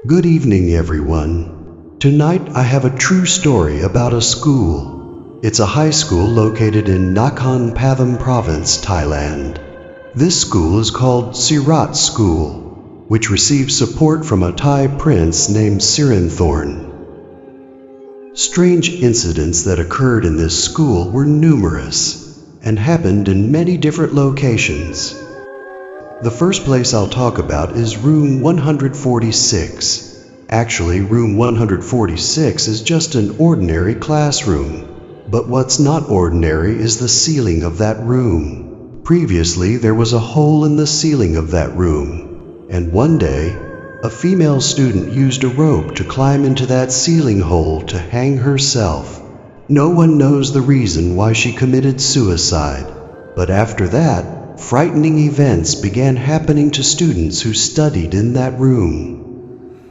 Good evening, everyone. Tonight I have a true story about a school. It's a high school located in Nakhon Pathom Province, Thailand. This school is called Sirat School, which receives support from a Thai prince named Siranthorn. Strange incidents that occurred in this school were numerous and happened in many different locations. The first place I'll talk about is room 146. Actually, room 146 is just an ordinary classroom. But what's not ordinary is the ceiling of that room. Previously, there was a hole in the ceiling of that room, and one day, a female student used a rope to climb into that ceiling hole to hang herself. No one knows the reason why she committed suicide, but after that, frightening events began happening to students who studied in that room.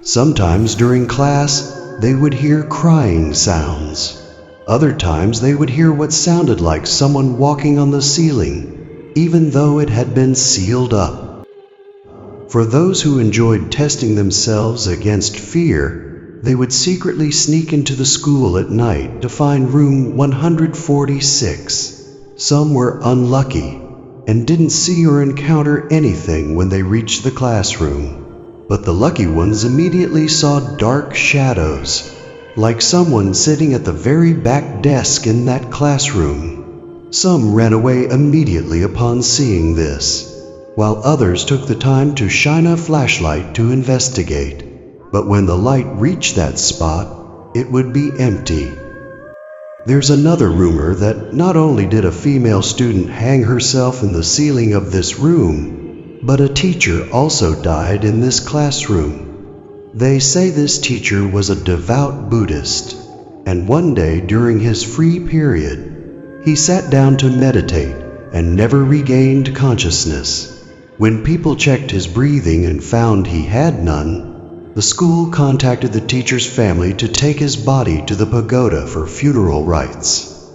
Sometimes during class, they would hear crying sounds. Other times they would hear what sounded like someone walking on the ceiling, even though it had been sealed up. For those who enjoyed testing themselves against fear, they would secretly sneak into the school at night to find room 146. Some were unlucky and didn't see or encounter anything when they reached the classroom. But the lucky ones immediately saw dark shadows, like someone sitting at the very back desk in that classroom. Some ran away immediately upon seeing this, while others took the time to shine a flashlight to investigate. But when the light reached that spot, it would be empty. There's another rumor that not only did a female student hang herself in the ceiling of this room, but a teacher also died in this classroom. They say this teacher was a devout Buddhist, and one day during his free period, he sat down to meditate and never regained consciousness. When people checked his breathing and found he had none, the school contacted the teacher's family to take his body to the pagoda for funeral rites.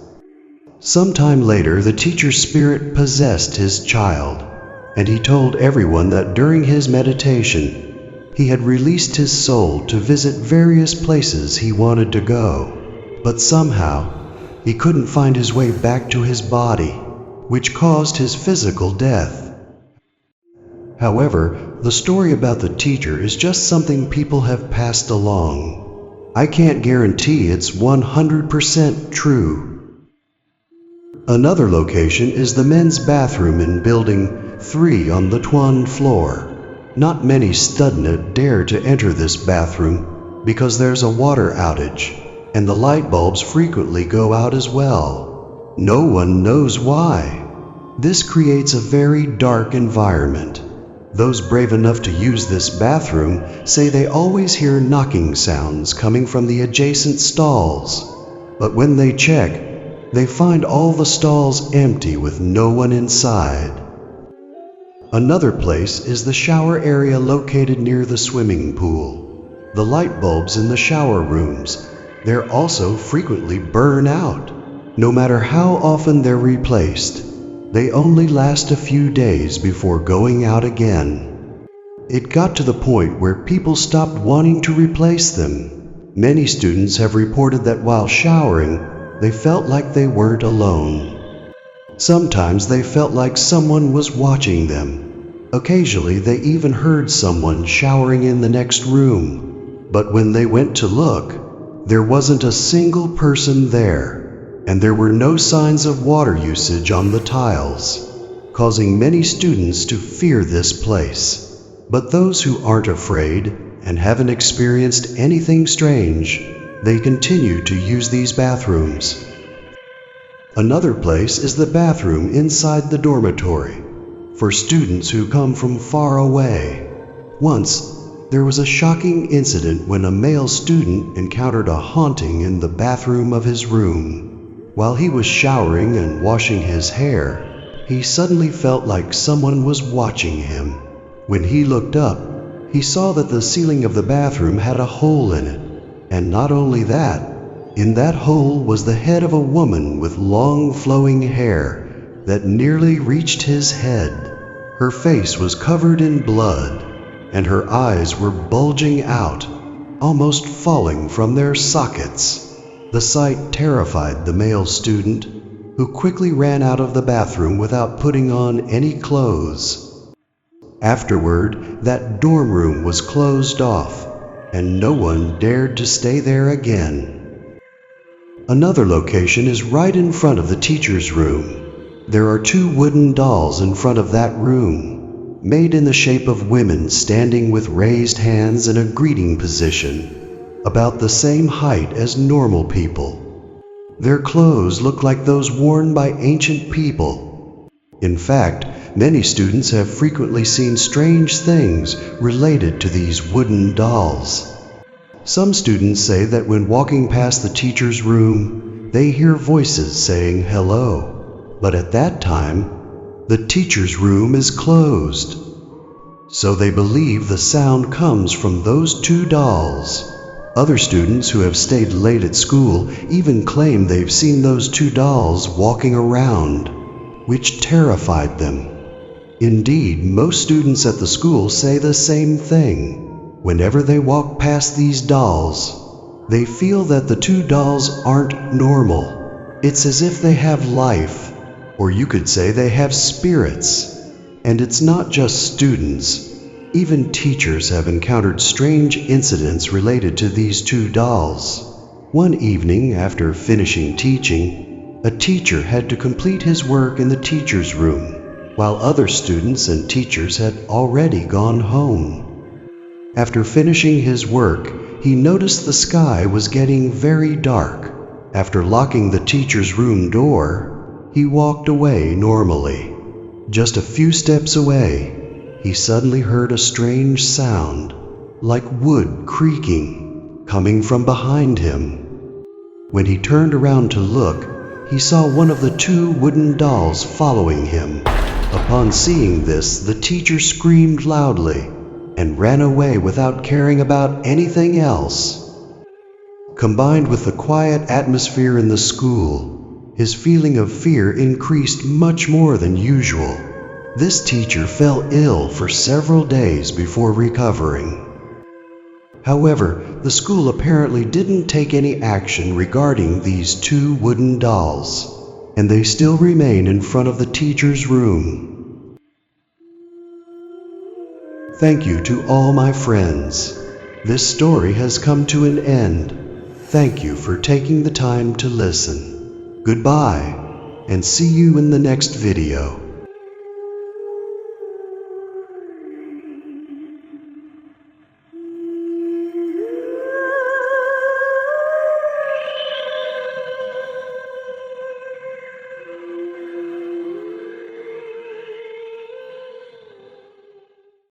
Sometime later, the teacher's spirit possessed his child, and he told everyone that during his meditation, he had released his soul to visit various places he wanted to go, but somehow he couldn't find his way back to his body, which caused his physical death. However, the story about the teacher is just something people have passed along. I can't guarantee it's 100% true. Another location is the men's bathroom in Building 3 on the Tuan floor. Not many students dare to enter this bathroom because there's a water outage, and the light bulbs frequently go out as well. No one knows why. This creates a very dark environment. Those brave enough to use this bathroom say they always hear knocking sounds coming from the adjacent stalls. But when they check, they find all the stalls empty with no one inside. Another place is the shower area located near the swimming pool. The light bulbs in the shower rooms, they're also frequently burn out. No matter how often they're replaced, they only last a few days before going out again. It got to the point where people stopped wanting to replace them. Many students have reported that while showering, they felt like they weren't alone. Sometimes they felt like someone was watching them. Occasionally, they even heard someone showering in the next room. But when they went to look, there wasn't a single person there, and there were no signs of water usage on the tiles, causing many students to fear this place. But those who aren't afraid and haven't experienced anything strange, they continue to use these bathrooms. Another place is the bathroom inside the dormitory, for students who come from far away. Once, there was a shocking incident when a male student encountered a haunting in the bathroom of his room. While he was showering and washing his hair, he suddenly felt like someone was watching him. When he looked up, he saw that the ceiling of the bathroom had a hole in it. And not only that, in that hole was the head of a woman with long flowing hair that nearly reached his head. Her face was covered in blood, and her eyes were bulging out, almost falling from their sockets. The sight terrified the male student, who quickly ran out of the bathroom without putting on any clothes. Afterward, that dorm room was closed off, and no one dared to stay there again. Another location is right in front of the teacher's room. There are 2 wooden dolls in front of that room, made in the shape of women standing with raised hands in a greeting position, about the same height as normal people. Their clothes look like those worn by ancient people. In fact, many students have frequently seen strange things related to these wooden dolls. Some students say that when walking past the teacher's room, they hear voices saying hello, but at that time, the teacher's room is closed. So they believe the sound comes from those 2 dolls. Other students who have stayed late at school even claim they've seen those 2 dolls walking around, which terrified them. Indeed, most students at the school say the same thing. Whenever they walk past these dolls, they feel that the 2 dolls aren't normal. It's as if they have life, or you could say they have spirits. And it's not just students. Even teachers have encountered strange incidents related to these 2 dolls. One evening, after finishing teaching, a teacher had to complete his work in the teacher's room, while other students and teachers had already gone home. After finishing his work, he noticed the sky was getting very dark. After locking the teacher's room door, he walked away normally. Just a few steps away, he suddenly heard a strange sound, like wood creaking, coming from behind him. When he turned around to look, he saw one of the 2 wooden dolls following him. Upon seeing this, the teacher screamed loudly and ran away without caring about anything else. Combined with the quiet atmosphere in the school, his feeling of fear increased much more than usual. This teacher fell ill for several days before recovering. However, the school apparently didn't take any action regarding these 2 wooden dolls, and they still remain in front of the teacher's room. Thank you to all my friends. This story has come to an end. Thank you for taking the time to listen. Goodbye, and see you in the next video.